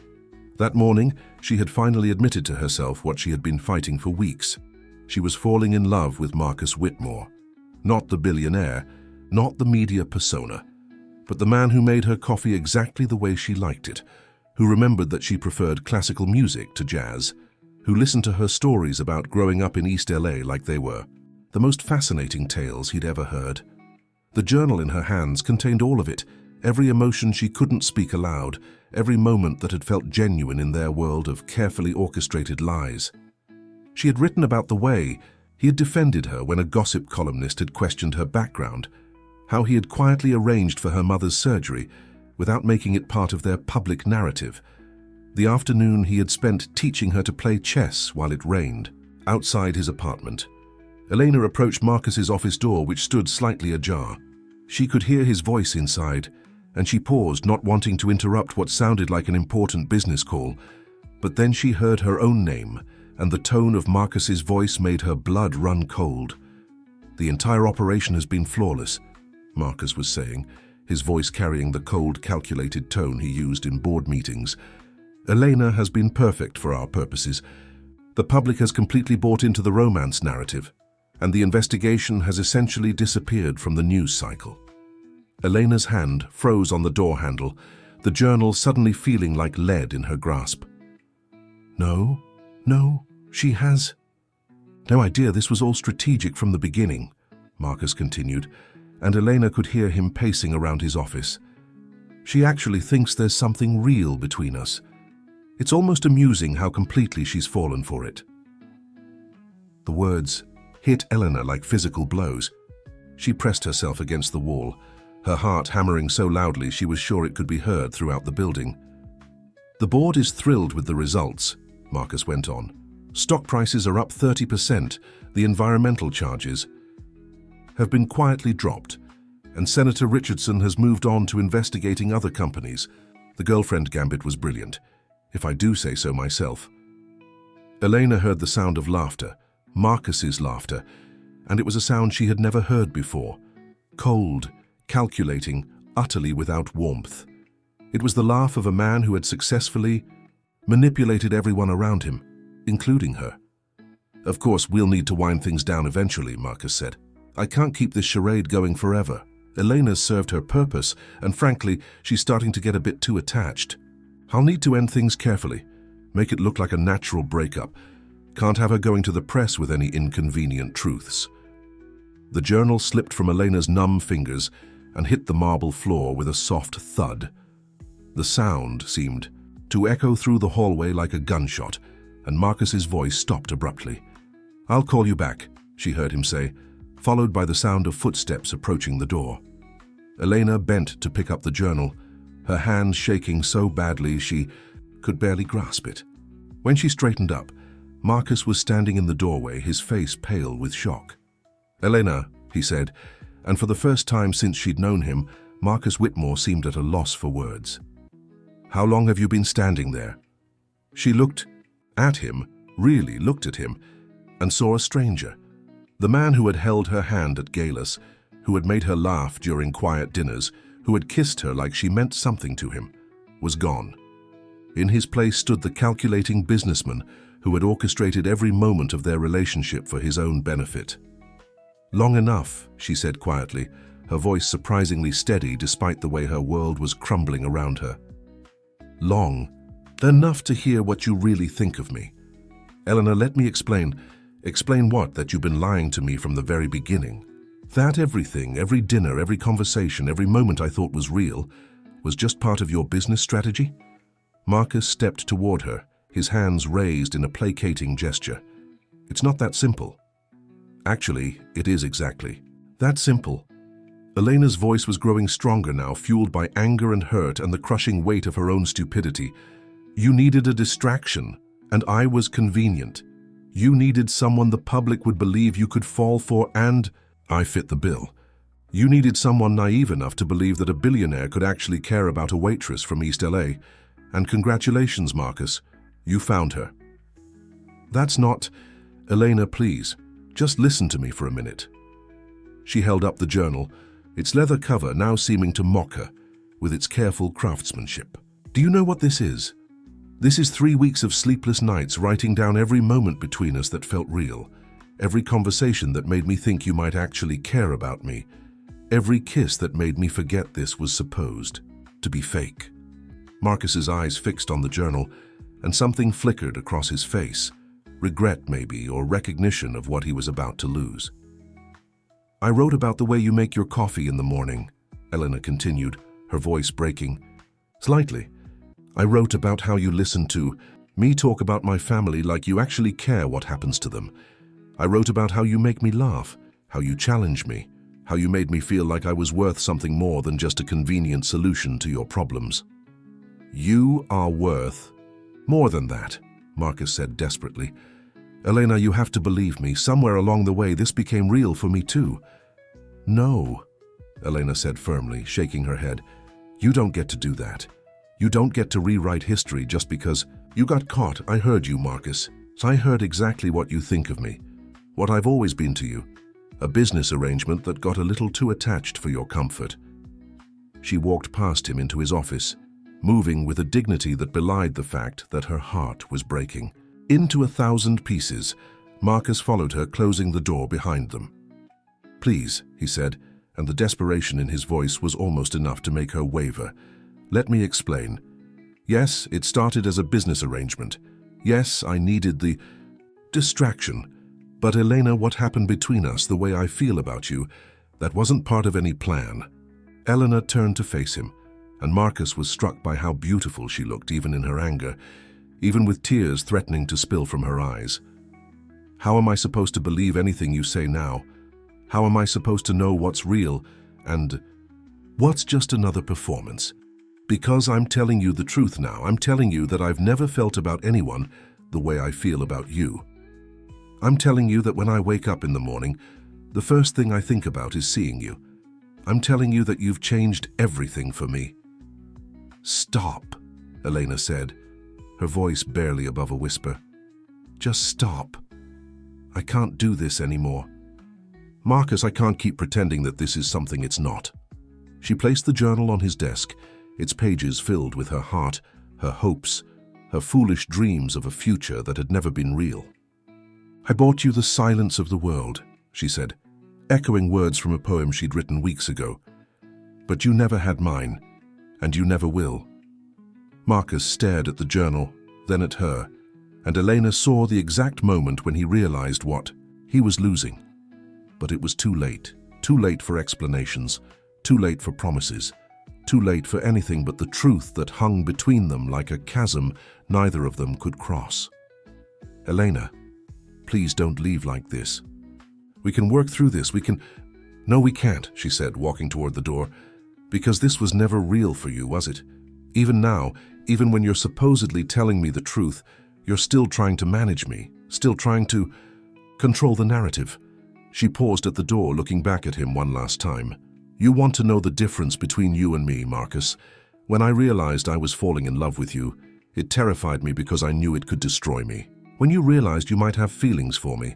That morning, she had finally admitted to herself what she had been fighting for weeks. She was falling in love with Marcus Whitmore. Not the billionaire, not the media persona, but the man who made her coffee exactly the way she liked it, who remembered that she preferred classical music to jazz, who listened to her stories about growing up in East LA like they were the most fascinating tales he'd ever heard. The journal in her hands contained all of it, every emotion she couldn't speak aloud, every moment that had felt genuine in their world of carefully orchestrated lies. She had written about the way he had defended her when a gossip columnist had questioned her background, how he had quietly arranged for her mother's surgery without making it part of their public narrative, the afternoon he had spent teaching her to play chess while it rained. Outside his apartment, Elena approached Marcus's office door, which stood slightly ajar. She could hear his voice inside, and she paused, not wanting to interrupt what sounded like an important business call. But then she heard her own name, and the tone of Marcus's voice made her blood run cold. "The entire operation has been flawless," Marcus was saying, his voice carrying the cold, calculated tone he used in board meetings. "Elena has been perfect for our purposes. The public has completely bought into the romance narrative, and the investigation has essentially disappeared from the news cycle." Elena's hand froze on the door handle, the journal suddenly feeling like lead in her grasp. No, she has no idea this was all strategic from the beginning," Marcus continued, and Elena could hear him pacing around his office. "She actually thinks there's something real between us. It's almost amusing how completely she's fallen for it." The words hit Eleanor like physical blows. She pressed herself against the wall, her heart hammering so loudly she was sure it could be heard throughout the building. "The board is thrilled with the results," Marcus went on. "Stock prices are up 30%, the environmental charges have been quietly dropped, and Senator Richardson has moved on to investigating other companies. The girlfriend gambit was brilliant, if I do say so myself." Elena heard the sound of laughter, Marcus's laughter, and it was a sound she had never heard before. Cold, calculating, utterly without warmth. It was the laugh of a man who had successfully manipulated everyone around him, including her. "Of course, we'll need to wind things down eventually," Marcus said. "I can't keep this charade going forever. Elena's served her purpose, and frankly, she's starting to get a bit too attached. I'll need to end things carefully, make it look like a natural breakup. Can't have her going to the press with any inconvenient truths." The journal slipped from Elena's numb fingers and hit the marble floor with a soft thud. The sound seemed to echo through the hallway like a gunshot, and Marcus's voice stopped abruptly. "I'll call you back," she heard him say, followed by the sound of footsteps approaching the door. Elena bent to pick up the journal, her hands shaking so badly she could barely grasp it. When she straightened up, Marcus was standing in the doorway, his face pale with shock. "Elena," he said, and for the first time since she'd known him, Marcus Whitmore seemed at a loss for words. "How long have you been standing there?" She looked at him, really looked at him, and saw a stranger. The man who had held her hand at galas, who had made her laugh during quiet dinners, who had kissed her like she meant something to him, was gone. In his place stood the calculating businessman who had orchestrated every moment of their relationship for his own benefit. "Long enough," she said quietly, her voice surprisingly steady despite the way her world was crumbling around her. "Long enough to hear what you really think of me. Eleanor, let me explain. Explain what? That you've been lying to me from the very beginning. That everything, every dinner, every conversation, every moment I thought was real, was just part of your business strategy?" Marcus stepped toward her, his hands raised in a placating gesture. "It's not that simple." "Actually, it is exactly that simple." Elena's voice was growing stronger now, fueled by anger and hurt and the crushing weight of her own stupidity. "You needed a distraction, and I was convenient. You needed someone the public would believe you could fall for, and I fit the bill. You needed someone naive enough to believe that a billionaire could actually care about a waitress from East LA. And congratulations, Marcus, you found her." "That's not—" "Elena, please, just listen to me for a minute." She held up the journal, its leather cover now seeming to mock her, with its careful craftsmanship. "Do you know what this is? This is 3 weeks of sleepless nights writing down every moment between us that felt real, every conversation that made me think you might actually care about me, every kiss that made me forget this was supposed to be fake." Marcus's eyes fixed on the journal, and something flickered across his face, regret maybe, or recognition of what he was about to lose. "I wrote about the way you make your coffee in the morning," Elena continued, her voice breaking slightly. "I wrote about how you listen to me talk about my family like you actually care what happens to them. I wrote about how you make me laugh, how you challenge me, how you made me feel like I was worth something more than just a convenient solution to your problems." "You are worth more than that," Marcus said desperately. "Elena, you have to believe me. Somewhere along the way, this became real for me too." "No," Elena said firmly, shaking her head. "You don't get to do that. You don't get to rewrite history just because you got caught. I heard you, Marcus. I heard exactly what you think of me, what I've always been to you. A business arrangement that got a little too attached for your comfort." She walked past him into his office, moving with a dignity that belied the fact that her heart was breaking. Into 1,000 pieces, Marcus followed her, closing the door behind them. "Please," he said, and the desperation in his voice was almost enough to make her waver. "Let me explain. Yes, it started as a business arrangement. Yes, I needed the distraction. But Elena, what happened between us, the way I feel about you, that wasn't part of any plan." Elena turned to face him, and Marcus was struck by how beautiful she looked even in her anger, even with tears threatening to spill from her eyes. "How am I supposed to believe anything you say now? How am I supposed to know what's real and what's just another performance? Because I'm telling you the truth now. I'm telling you that I've never felt about anyone the way I feel about you. I'm telling you that when I wake up in the morning, the first thing I think about is seeing you. I'm telling you that you've changed everything for me." "Stop," Elena said, her voice barely above a whisper. "Just stop. I can't do this anymore. Marcus, I can't keep pretending that this is something it's not." She placed the journal on his desk, its pages filled with her heart, her hopes, her foolish dreams of a future that had never been real. "I bought you the silence of the world," she said, echoing words from a poem she'd written weeks ago. "But you never had mine, and you never will." Marcus stared at the journal, then at her, and Elena saw the exact moment when he realized what he was losing. But it was too late for explanations, too late for promises, too late for anything but the truth that hung between them like a chasm neither of them could cross. "Elena, please don't leave like this. We can work through this, we can—" "No, we can't," she said, walking toward the door. "Because this was never real for you, was it? Even now, even when you're supposedly telling me the truth, you're still trying to manage me, still trying to control the narrative." She paused at the door, looking back at him one last time. "You want to know the difference between you and me, Marcus. When I realized I was falling in love with you, it terrified me because I knew it could destroy me. When you realized you might have feelings for me,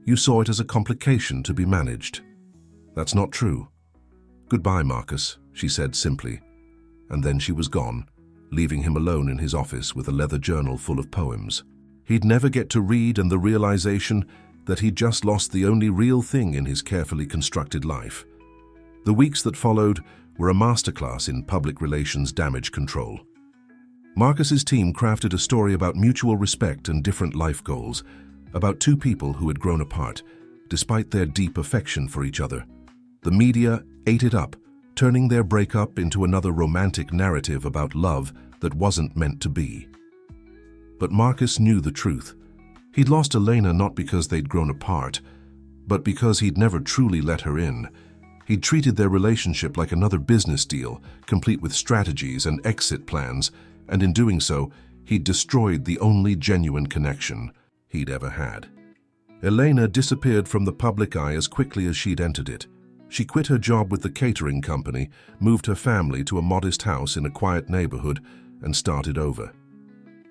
you saw it as a complication to be managed. That's not true. Goodbye, Marcus," she said simply. And then she was gone, leaving him alone in his office with a leather journal full of poems. He'd never get to read, and the realization that he'd just lost the only real thing in his carefully constructed life. The weeks that followed were a masterclass in public relations damage control. Marcus's team crafted a story about mutual respect and different life goals, about two people who had grown apart, despite their deep affection for each other. The media ate it up, turning their breakup into another romantic narrative about love that wasn't meant to be. But Marcus knew the truth. He'd lost Elena not because they'd grown apart, but because he'd never truly let her in. He'd treated their relationship like another business deal, complete with strategies and exit plans, and in doing so, he'd destroyed the only genuine connection he'd ever had. Elena disappeared from the public eye as quickly as she'd entered it. She quit her job with the catering company, moved her family to a modest house in a quiet neighborhood, and started over.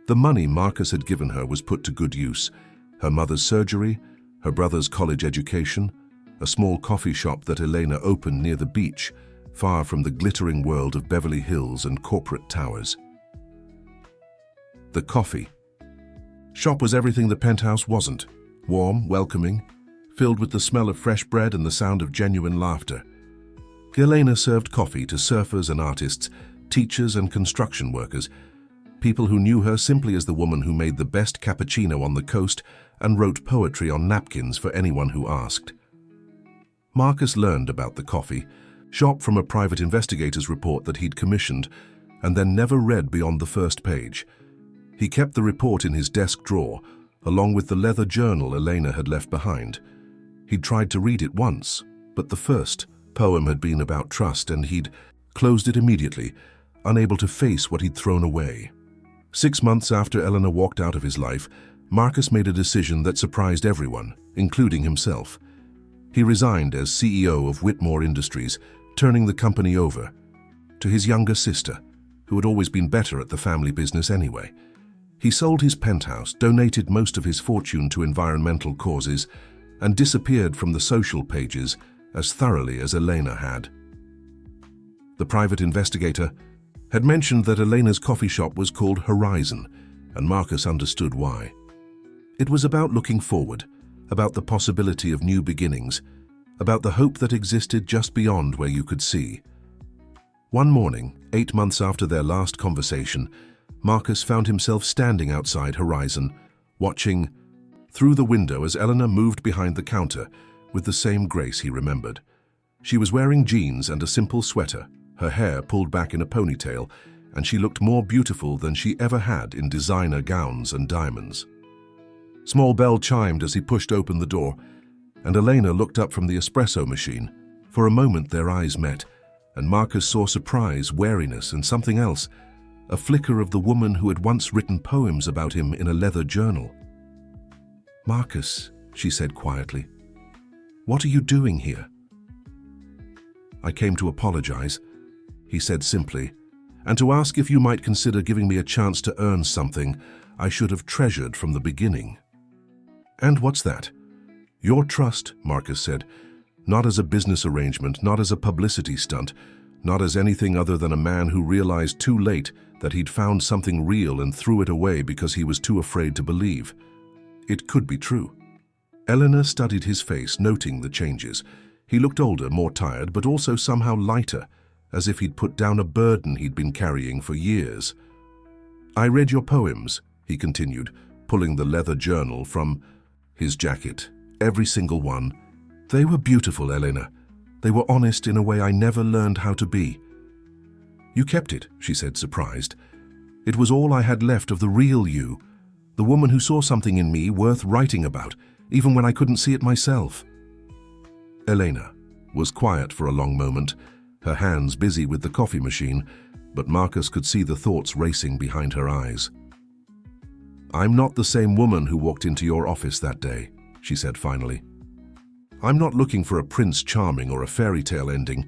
The money Marcus had given her was put to good use. Her mother's surgery, her brother's college education, a small coffee shop that Elena opened near the beach, far from the glittering world of Beverly Hills and corporate towers. The coffee shop was everything the penthouse wasn't. Warm, welcoming, filled with the smell of fresh bread and the sound of genuine laughter. Elena served coffee to surfers and artists, teachers and construction workers, people who knew her simply as the woman who made the best cappuccino on the coast and wrote poetry on napkins for anyone who asked. Marcus learned about the coffee shop from a private investigator's report that he'd commissioned and then never read beyond the first page. He kept the report in his desk drawer, along with the leather journal Elena had left behind. He'd tried to read it once, but the first poem had been about trust, and he'd closed it immediately, unable to face what he'd thrown away. 6 months after Eleanor walked out of his life, Marcus made a decision that surprised everyone, including himself. He resigned as CEO of Whitmore Industries, turning the company over to his younger sister, who had always been better at the family business anyway. He sold his penthouse, donated most of his fortune to environmental causes, and disappeared from the social pages as thoroughly as Elena had. The private investigator had mentioned that Elena's coffee shop was called Horizon, and Marcus understood why. It was about looking forward, about the possibility of new beginnings, about the hope that existed just beyond where you could see. One morning, 8 months after their last conversation, Marcus found himself standing outside Horizon, watching through the window as Eleanor moved behind the counter with the same grace he remembered. She was wearing jeans and a simple sweater, her hair pulled back in a ponytail, and she looked more beautiful than she ever had in designer gowns and diamonds. Small bell chimed as he pushed open the door, and Elena looked up from the espresso machine. For a moment their eyes met, and Marcus saw surprise, wariness, and something else, a flicker of the woman who had once written poems about him in a leather journal. "Marcus," she said quietly, "what are you doing here?" "I came to apologize," he said simply, "and to ask if you might consider giving me a chance to earn something I should have treasured from the beginning." "And what's that?" "Your trust," Marcus said, "not as a business arrangement, not as a publicity stunt, not as anything other than a man who realized too late that he'd found something real and threw it away because he was too afraid to believe. It could be true." Eleanor studied his face, noting the changes. He looked older, more tired, but also somehow lighter, as if he'd put down a burden he'd been carrying for years. "I read your poems," he continued, pulling the leather journal from his jacket. "Every single one. They were beautiful, Elena. They were honest in a way I never learned how to be." "You kept it," she said, surprised. "It was all I had left of the real you. The woman who saw something in me worth writing about, even when I couldn't see it myself. Elena was quiet for a long moment, her hands busy with the coffee machine, but Marcus could see the thoughts racing behind her eyes. "I'm not the same woman who walked into your office that day," she said finally. "I'm not looking for a Prince Charming or a fairy tale ending.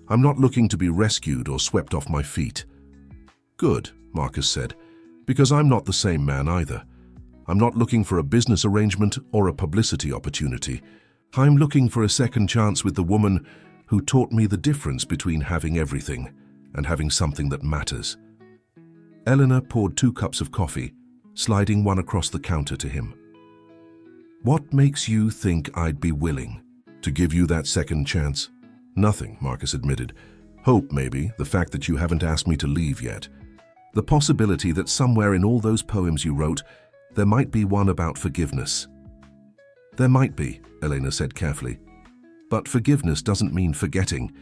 I'm not looking to be rescued or swept off my feet." "Good," Marcus said, "because I'm not the same man either. I'm not looking for a business arrangement or a publicity opportunity. I'm looking for a second chance with the woman who taught me the difference between having everything and having something that matters." Eleanor poured 2 cups of coffee, sliding one across the counter to him. "What makes you think I'd be willing to give you that second chance?" "Nothing," Marcus admitted. "Hope, maybe, the fact that you haven't asked me to leave yet. The possibility that somewhere in all those poems you wrote, there might be one about forgiveness." "There might be," Elena said carefully. "But forgiveness doesn't mean forgetting.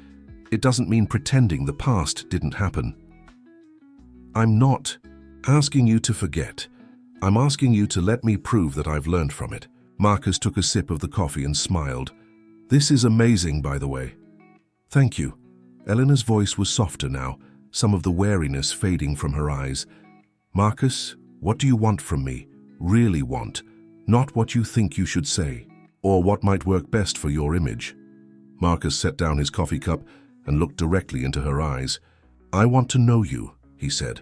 It doesn't mean pretending the past didn't happen." "I'm not asking you to forget. I'm asking you to let me prove that I've learned from it." Marcus took a sip of the coffee and smiled. "This is amazing, by the way." "Thank you." Eleanor's voice was softer now, some of the wariness fading from her eyes. "Marcus, what do you want from me? Really want? Not what you think you should say, or what might work best for your image." Marcus set down his coffee cup and looked directly into her eyes. "I want to know you," he said.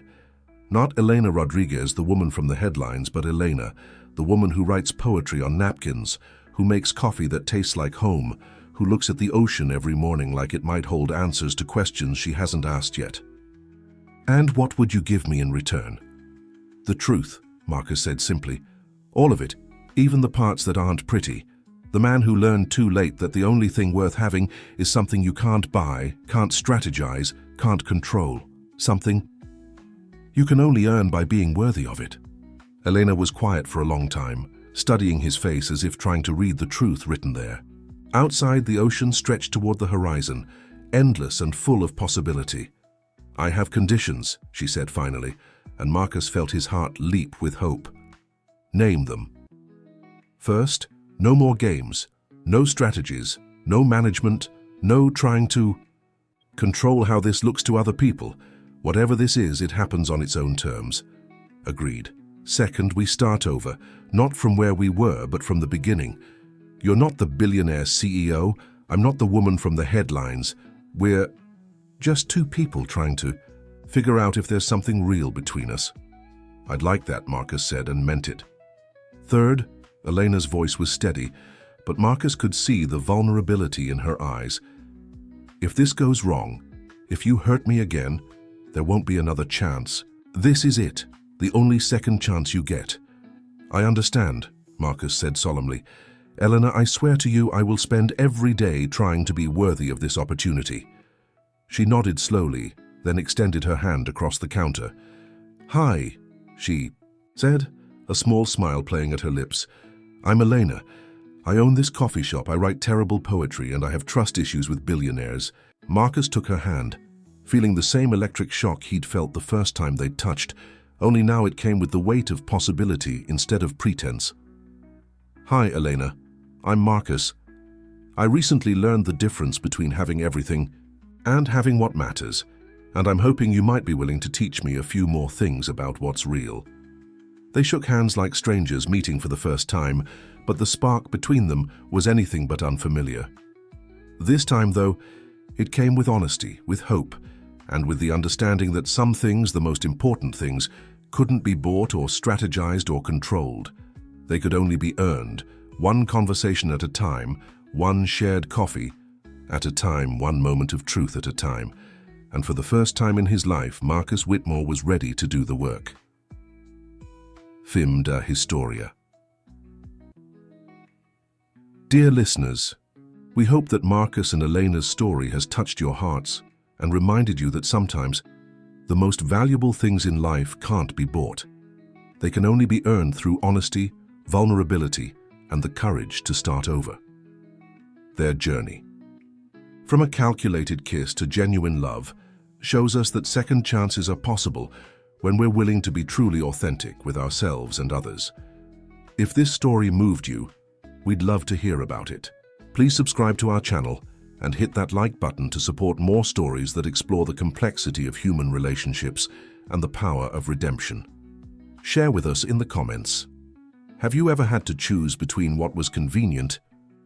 "Not Elena Rodriguez, the woman from the headlines, but Elena, the woman who writes poetry on napkins, who makes coffee that tastes like home, who looks at the ocean every morning like it might hold answers to questions she hasn't asked yet." "And what would you give me in return?" "The truth," Marcus said simply. "All of it, even the parts that aren't pretty. The man who learned too late that the only thing worth having is something you can't buy, can't strategize, can't control. Something you can only earn by being worthy of it." Elena was quiet for a long time, studying his face as if trying to read the truth written there. Outside, the ocean stretched toward the horizon, endless and full of possibility. "I have conditions," she said finally, and Marcus felt his heart leap with hope. "Name them." "First, no more games, no strategies, no management, no trying to control how this looks to other people. Whatever this is, it happens on its own terms." "Agreed." "Second, we start over, not from where we were, but from the beginning. You're not the billionaire CEO, I'm not the woman from the headlines. We're just 2 people trying to figure out if there's something real between us." "I'd like that," Marcus said, and meant it. Third, Elena's voice was steady, but Marcus could see the vulnerability in her eyes. "If this goes wrong, if you hurt me again, there won't be another chance. This is it, the only second chance you get." "I understand," Marcus said solemnly. "Elena, I swear to you I will spend every day trying to be worthy of this opportunity." She nodded slowly, then extended her hand across the counter. "Hi," she said, a small smile playing at her lips. "I'm Elena. I own this coffee shop, I write terrible poetry, and I have trust issues with billionaires." Marcus took her hand, feeling the same electric shock he'd felt the first time they'd touched, only now it came with the weight of possibility instead of pretense. "Hi, Elena. I'm Marcus. I recently learned the difference between having everything and having what matters, and I'm hoping you might be willing to teach me a few more things about what's real." They shook hands like strangers meeting for the first time, but the spark between them was anything but unfamiliar. This time, though, it came with honesty, with hope, and with the understanding that some things, the most important things, couldn't be bought or strategized or controlled. They could only be earned, one conversation at a time, one shared coffee at a time, one moment of truth at a time. And for the first time in his life, Marcus Whitmore was ready to do the work. Fim da Historia. Dear listeners, we hope that Marcus and Elena's story has touched your hearts and reminded you that sometimes the most valuable things in life can't be bought. They can only be earned through honesty, vulnerability, and the courage to start over. Their journey, from a calculated kiss to genuine love, shows us that second chances are possible when we're willing to be truly authentic with ourselves and others. If this story moved you, we'd love to hear about it. Please subscribe to our channel and hit that like button to support more stories that explore the complexity of human relationships and the power of redemption. Share with us in the comments. Have you ever had to choose between what was convenient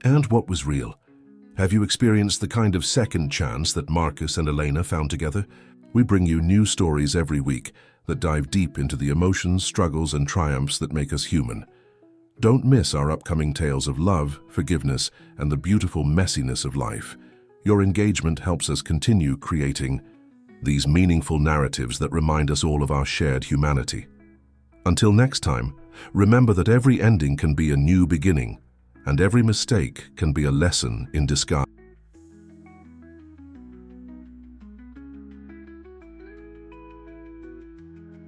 and what was real? Have you experienced the kind of second chance that Marcus and Elena found together? We bring you new stories every week that dive deep into the emotions, struggles, and triumphs that make us human. Don't miss our upcoming tales of love, forgiveness, and the beautiful messiness of life. Your engagement helps us continue creating these meaningful narratives that remind us all of our shared humanity. Until next time, remember that every ending can be a new beginning, and every mistake can be a lesson in disguise.